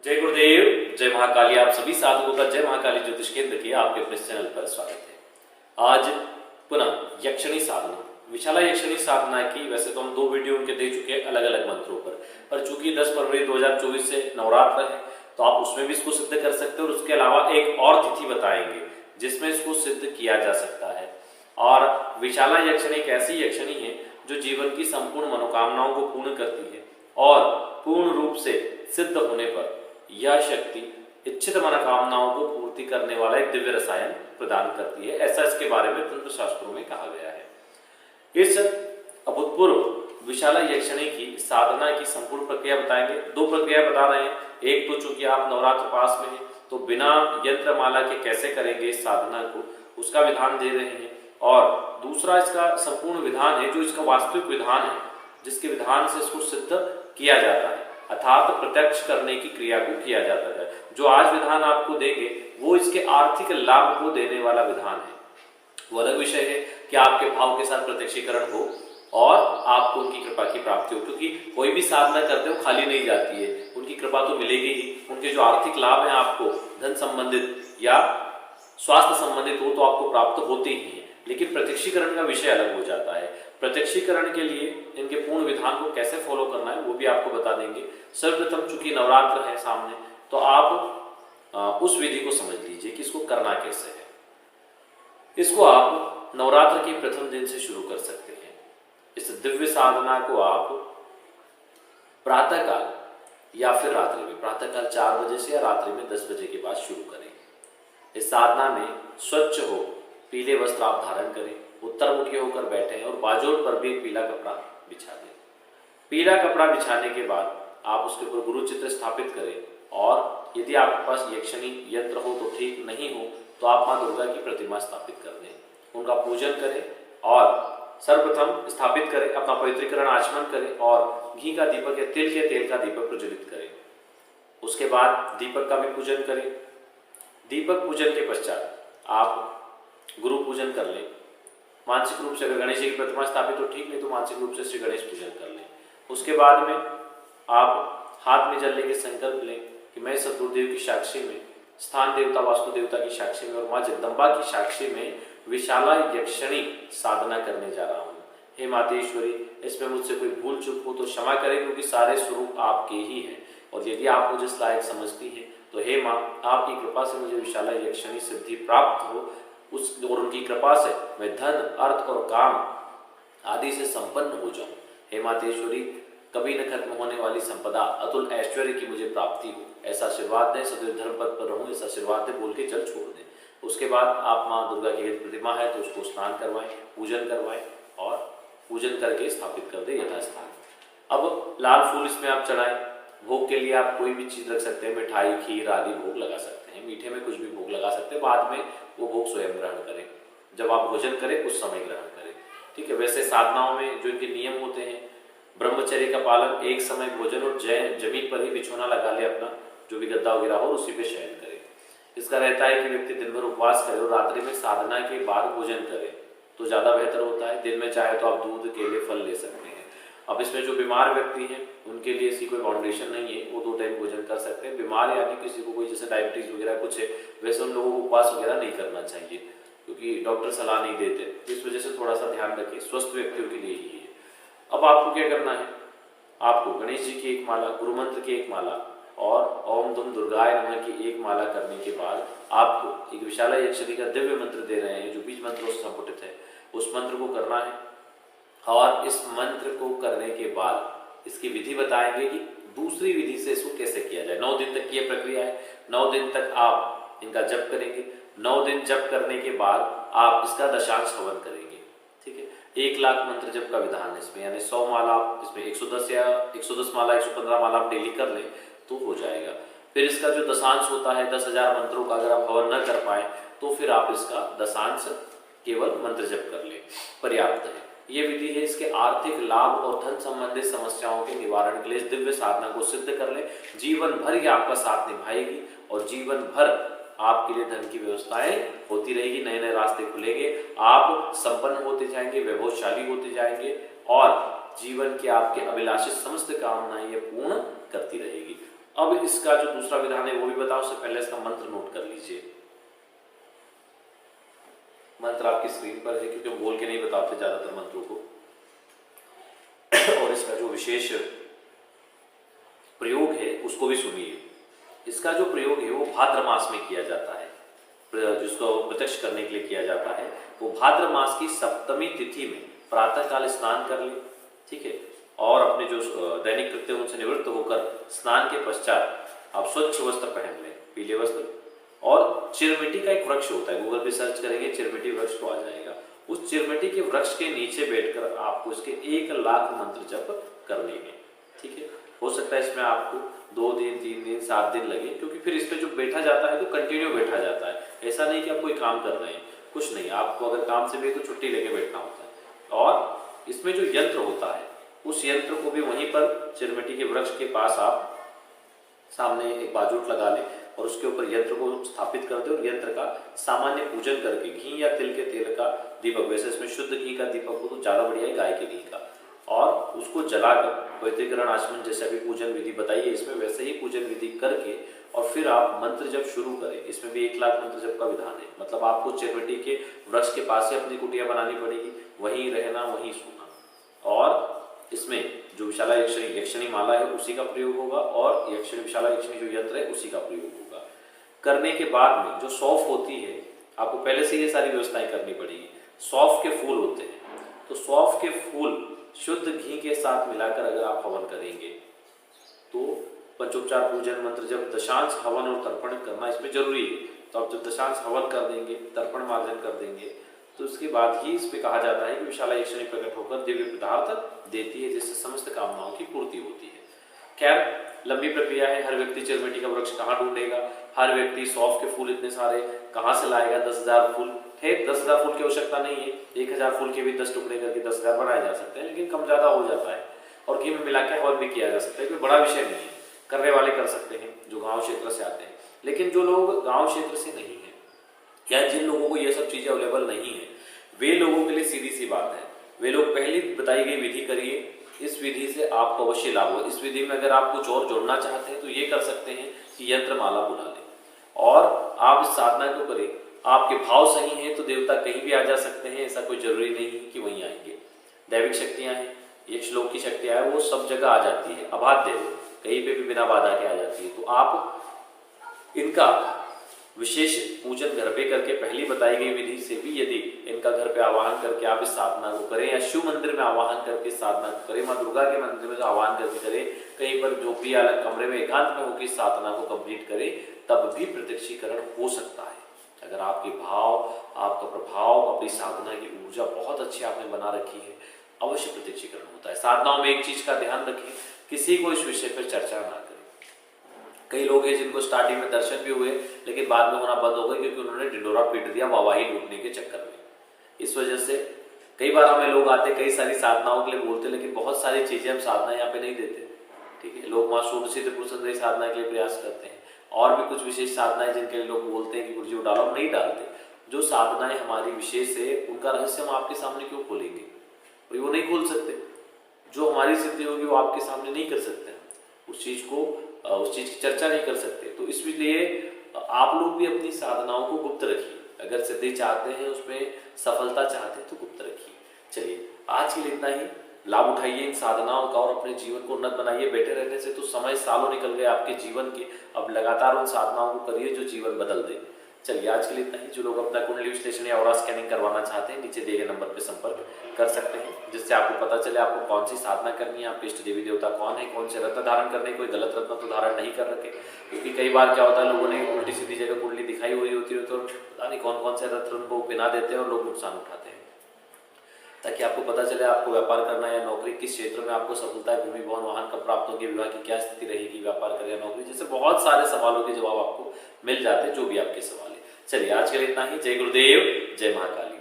जय गुरुदेव, जय महाकाली। आप सभी साधकों का जय महाकाली ज्योतिष केंद्र के आपके अपने चैनल पर स्वागत है। आज पुनः यक्षिणी साधना, विशाला यक्षिणी साधना की वैसे तो हम 2 वीडियो उनके दे चुके हैं अलग अलग मंत्रों पर चूंकि 10 फरवरी 2024 से नवरात्र है तो आप उसमें भी इसको सिद्ध कर सकते हैं और उसके अलावा एक और तिथि बताएंगे जिसमें इसको सिद्ध किया जा सकता है। और विशाला यक्षिणी एक ऐसी यक्षिणी है जो जीवन की संपूर्ण मनोकामनाओं को पूर्ण करती है और पूर्ण रूप से सिद्ध होने पर यह शक्ति इच्छित मनोकामनाओं को पूर्ति करने वाला एक दिव्य रसायन प्रदान करती है, ऐसा इसके बारे में तंत्र शास्त्रों में कहा गया है। इस अभूतपूर्व विशाला यक्षिणी की साधना की संपूर्ण प्रक्रिया बताएंगे। 2 प्रक्रिया बता रहे हैं। एक तो चूंकि आप नवरात्र पास में है तो बिना यंत्र माला के कैसे करेंगे इस साधना को, उसका विधान दे रहे हैं। और दूसरा इसका संपूर्ण विधान है जो इसका वास्तविक विधान है, जिसके विधान से इसको सिद्ध किया जाता है, अर्थात प्रत्यक्ष करने की क्रिया को किया जाता है। जो आज विधान आपको देंगे वो इसके आर्थिक लाभ को देने वाला विधान है। वो अलग विषय है कि आपके भाव के साथ प्रत्यक्षीकरण हो और आपको उनकी कृपा की प्राप्ति हो, क्योंकि कोई भी साधना करते हो खाली नहीं जाती है, उनकी कृपा तो मिलेगी ही। उनके जो आर्थिक लाभ है आपको धन संबंधित या स्वास्थ्य संबंधित हो तो आपको प्राप्त होते ही है, लेकिन प्रत्यक्षीकरण का विषय अलग हो जाता है। प्रत्यक्षीकरण के लिए इनके पूर्ण विधान को कैसे फॉलो करना है वो भी आपको बता देंगे। सर्वप्रथम चूंकि नवरात्र है सामने तो आप उस विधि को समझ लीजिए कि इसको करना कैसे है। इसको आप नवरात्र के प्रथम दिन से शुरू कर सकते हैं। इस दिव्य साधना को आप प्रातःकाल या फिर रात्रि में, प्रातःकाल 4 बजे से या रात्रि में 10 बजे के बाद शुरू करें। इस साधना में स्वच्छ हो पीले वस्त्र आप धारण करें, उत्तरमुखी होकर बैठें और बाजूर पर भी एक पीला कपड़ा बिछा दें। पीला कपड़ा बिछाने के बाद आप उसके ऊपर गुरु चित्र स्थापित करें और यदि आपके पास यक्षिणी यंत्र हो तो ठीक, नहीं हो तो आप माँ दुर्गा की प्रतिमा स्थापित कर दें, उनका पूजन करें और सर्वप्रथम स्थापित करें, अपना पवित्रीकरण आचमन करें और घी का दीपक या तिल के तेल का दीपक प्रज्वलित करें। उसके बाद दीपक का भी पूजन करें। दीपक पूजन के पश्चात आप गुरु पूजन कर लें। मानसिक रूप से अगर गणेश जी की प्रतिमा स्थापित हो ठीक, नहीं तो मानसिक रूप से श्री गणेश पूजन कर लें। उसके बाद में आप हाथ में जल लेके संकल्प लें कि मैं सदगुरुदेव की साक्षी में, स्थान देवता वास्तु देवता की साक्षी में और माँ जगदम्बा की साक्षी में विशाला यक्षिणी साधना करने जा रहा हूँ। हे मातेश्वरी, इसमें मुझसे कोई भूल चूक हो तो क्षमा करें, क्योंकि सारे स्वरूप आपके ही हैं और यदि आप मुझे इस लायक समझती हैं तो हे माँ, आपकी कृपा से मुझे विशाला यक्षिणी सिद्धि प्राप्त हो, उस और उनकी कृपा से मैं धन, अर्थ और काम आदि से संपन्न हो जाऊं। हे मातेश्वरी, कभी न खत्म होने वाली संपदा, अतुल ऐश्वर्य की मुझे प्राप्ति हो, ऐसा आशीर्वाद दें। सदैव धर्म पद पर रहूं, ऐसा आशीर्वाद दें बोल के जल छोड़ दें। उसके बाद आप माँ दुर्गा की प्रतिमा है तो उसको स्नान करवाएं, पूजन करवाएं और पूजन करके स्थापित कर दें यथास्थान। अब लाल फूल इसमें आप चढ़ाएं। भोग के लिए आप कोई भी चीज रख सकते हैं, मिठाई, खीर आदि भोग लगा सकते हैं। मीठे में कुछ भी भोग लगा सकते हैं, बाद में वो भोग स्वयं ग्रहण करें। जब आप भोजन करें उस समय ग्रहण करें, ठीक है। वैसे साधनाओं में जो इनके नियम होते हैं, ब्रह्मचर्य का पालन, एक समय भोजन और जमीन पर ही बिछोना लगा ले अपना, जो भी गद्दा वगैरह हो उसी पे शयन करे। इसका रहता है कि व्यक्ति दिन भर उपवास करे और रात्रि में साधना के बाद भोजन करे तो ज्यादा बेहतर होता है। दिन में चाहे तो आप दूध, केले, फल ले सकते हैं। अब इसमें जो बीमार व्यक्ति हैं उनके लिए ऐसी कोई बाउंडेशन नहीं है, वो 2 टाइम भोजन कर सकते हैं। बीमार यानी किसी को कोई जैसे डायबिटीज वगैरह कुछ है, वैसे उन लोगों को उपवास वगैरह नहीं करना चाहिए, क्योंकि डॉक्टर सलाह नहीं देते, तो इस वजह से थोड़ा सा ध्यान रखिए। स्वस्थ व्यक्तियों के लिए ही है। अब आपको क्या करना है, आपको गणेश जी की एक माला, गुरु मंत्र की एक माला और ओम दुम दुर्गाय नमः की एक माला करने के बाद आपको एक विशाला यक्षिणी का दिव्य मंत्र दे रहे हैं जो बीज मंत्रों से संपुटित है, उस मंत्र को करना है। और इस मंत्र को करने के बाद इसकी विधि बताएंगे कि दूसरी विधि से इसको कैसे किया जाए। 9 दिन तक की यह प्रक्रिया है। 9 दिन तक आप इनका जप करेंगे। 9 दिन जप करने के बाद आप इसका दशांश हवन करेंगे, ठीक है। 1 लाख मंत्र जप का विधान है इसमें, यानी 100 माला इसमें 110 या 110 माला 115 माला आप डेली कर लें तो हो जाएगा। फिर इसका जो दशांश होता है 10,000 मंत्रों का, अगर आप हवन न कर पाए तो फिर आप इसका दशांश केवल मंत्र जप कर लें, पर्याप्त है। ये विधि है। इसके आर्थिक लाभ और धन संबंधित समस्याओं के निवारण के लिए इस दिव्य साधना को सिद्ध कर लें। जीवन भर ये आपका साथ निभाएगी और जीवन भर आपके लिए धन की व्यवस्थाएं होती रहेगी, नए नए रास्ते खुलेंगे, आप संपन्न होते जाएंगे, वैभवशाली होते जाएंगे और जीवन के आपके अभिलाषित समस्त कामनाएं ये पूर्ण करती रहेगी। अब इसका जो दूसरा विधान है वो भी बताओ, उससे पहले इसका मंत्र नोट कर लीजिए। मंत्र आपकी स्क्रीन पर है, क्योंकि हम बोल के नहीं बताते ज्यादातर मंत्रों को। और इसका जो विशेष प्रयोग है उसको भी सुनिए। इसका जो प्रयोग है वो भाद्र मास में किया जाता है, जिसको प्रत्यक्ष करने के लिए किया जाता है। वो भाद्र मास की सप्तमी तिथि में प्रातःकाल स्नान कर ले, ठीक है, और अपने जो दैनिक कृत्य उनसे निवृत्त होकर स्नान के पश्चात आप स्वच्छ वस्त्र पहन लें, पीले वस्त्र। और चिरमिटी का एक वृक्ष होता है, गूगल पे सर्च करेंगे चिरमिटी वृक्ष तो आ जाएगा। उस चिरमिटी के वृक्ष के नीचे बैठकर आपको इसके 1,00,000 मंत्र जप करने हैं, ठीक है। हो सकता है इसमें आपको 2 दिन, 3 दिन, 7 दिन लगे, क्योंकि फिर इस पे जो बैठा जाता है तो कंटिन्यू बैठा जाता है। ऐसा नहीं कि आप कोई काम कर रहे हैं, कुछ नहीं, आपको अगर काम से भी तो छुट्टी लेके बैठना होता है। और इसमें जो यंत्र होता है उस यंत्र को भी वहीं पर चिरमिटी के वृक्ष के पास आप सामने एक बाजूट लगा लें और उसके ऊपर यंत्र को स्थापित कर दे और यंत्र का सामान्य पूजन करके घी या तिल के तेल का दीपक, वैसे इसमें शुद्ध घी का दीपक हो तो ज्यादा बढ़िया है, गाय के घी का, और उसको जलाकर पवित्रीकरण आचमन जैसे अभी पूजन विधि बताई है इसमें वैसे ही पूजन विधि करके और फिर आप मंत्र जब शुरू करें। इसमें भी 1,00,000 मंत्र जप का विधान है, मतलब आपको चिरमिटी के वृक्ष के पास ही अपनी कुटिया बनानी पड़ेगी, वहीं रहना, वहीं सोना। और इसमें जो विशाला यक्षिणी माला है उसी का प्रयोग होगा और विशाला यक्षिणी जो यंत्र है उसी का प्रयोग होगा। करने के बाद में जो सौंफ होती है, आपको पहले से ये सारी व्यवस्थाएं करनी पड़ेगी। सौंफ के फूल होते हैं, तो सौंफ के फूल शुद्ध घी के साथ मिलाकर अगर आप हवन करेंगे तो पंचोपचार पूजन मंत्र जब दशांश हवन और तर्पण करना इसमें जरूरी है। तो आप जब दशांश हवन कर देंगे, तर्पण मार्जन कर देंगे, तो उसके बाद ही इस पे कहा जाता है कि विशाला यक्षिणी प्रकट होकर दिव्य पदार्थ देती है, जिससे समस्त कामनाओं की पूर्ति होती है। खैर लंबी प्रक्रिया है, हर व्यक्ति चिरमिटी का वृक्ष कहाँ ढूंढेगा, हर व्यक्ति सौंफ के फूल इतने सारे कहाँ से लाएगा, 10,000 फूल है, 10,000 फूल की आवश्यकता नहीं है, 1,000 फूल के भी 10 टुकड़े करके 10,000 बनाए जा सकते हैं, लेकिन कम ज्यादा हो जाता है और घी में मिला के हवन भी किया जा सकता है, कोई बड़ा विषय नहीं है, करने वाले कर सकते हैं जो गाँव क्षेत्र से आते हैं। लेकिन जो लोग गाँव क्षेत्र से नहीं है या जिन लोगों को ये सब चीजें अवेलेबल नहीं है, वे लोगों के लिए सीधी सी बात है, वे लोग पहली बताई गई विधि करिए, इस विधि से आपको अवश्य लाभ होगा। इस विधि में अगर आप कुछ और जोड़ना चाहते हैं तो ये कर सकते हैं कि यंत्र माला बुला लें और आप इस साधना को करें। आपके भाव सही हैं तो देवता कहीं भी आ जा सकते हैं, ऐसा कोई जरूरी नहीं है कि वहीं आएंगे। दैविक शक्तियां हैं, ये श्लोक की शक्तियां है, वो सब जगह आ जाती है, अबाध्य है, कहीं पे भी बिना बाधा के आ जाती है। तो आप इनका विशेष पूजन घर पे करके पहली बताई गई विधि से भी यदि इनका घर पे आवाहन करके आप इस साधना को करें, या शिव मंदिर में आवाहन करके साधना को करें, माँ दुर्गा के मंदिर में आवाहन करके करें, कहीं पर झोपड़ी अलग कमरे में एकांत में होकर साधना को कंप्लीट करें, तब भी प्रत्यक्षीकरण हो सकता है। अगर आपके भाव, आपका प्रभाव, अपनी साधना की ऊर्जा बहुत अच्छी आपने बना रखी है, अवश्य प्रत्यक्षीकरण होता है। साधनाओं में एक चीज का ध्यान रखें, किसी को इस विषय पर चर्चा ना करें। कई लोग हैं जिनको स्टार्टिंग में दर्शन भी हुए लेकिन बाद में होना बंद हो गए, क्योंकि उन्होंने ढिंडोरा पीट दिया वाहवाही लूटने के चक्कर में। इस वजह से कई बार हमें लोग आते, कई सारी साधनाओं के लिए बोलते, लेकिन बहुत सारी चीजें हम साधना यहाँ पे नहीं देते, ठीक है। लोग माँ षोडशी त्रिपुर सुंदरी साधना के लिए प्रयास करते हैं, और भी कुछ विशेष साधनाएं जिनके लिए लोग बोलते हैं कि गुरुजी वो डालो, हम नहीं डालते। जो साधनाएं हमारी विशेष है उनका रहस्य हम आपके सामने क्यों खोलेंगे, और वो नहीं खोल सकते। जो हमारी सिद्धि होगी वो आपके सामने नहीं कर सकते, उस चीज की चर्चा नहीं कर सकते। तो इसलिए आप लोग भी अपनी साधनाओं को गुप्त रखिए, अगर सिद्धि चाहते हैं, उसमें सफलता चाहते हैं तो गुप्त रखिए। चलिए आज के लिए इतना ही, लाभ उठाइए इन साधनाओं का और अपने जीवन को उन्नत बनाइए। बैठे रहने से तो समय सालों निकल गए आपके जीवन के, अब लगातार उन साधनाओं को करिए जो जीवन बदल दे। चलिए आज के लिए इतना ही। जो लोग अपना कुंडली विश्लेषण या ऑरा स्कैनिंग करवाना चाहते हैं, नीचे दिए गए नंबर पर संपर्क कर सकते हैं, जिससे आपको पता चले आपको कौन सी साधना करनी है, आपके इष्ट देवी देवता कौन है, कौन से रत्न धारण करने, कोई गलत रत्न तो धारण नहीं कर रखे। क्योंकि कई बार क्या होता है, लोगों ने उल्टी सीधी जगह कुंडली दिखाई हुई होती है तो पता नहीं कौन कौन से रत्न को बिना देते हैं और लोग नुकसान उठाते हैं। ताकि आपको पता चले आपको व्यापार करना या नौकरी, किस क्षेत्र में आपको सफलता है, भूमि भवन वाहन कब प्राप्त होगी, विवाह की क्या स्थिति रहेगी, व्यापार करें या नौकरी, जैसे बहुत सारे सवालों के जवाब आपको मिल जाते हैं, जो भी आपके सवाल है। चलिए आज के लिए इतना ही। जय गुरुदेव, जय महाकाली।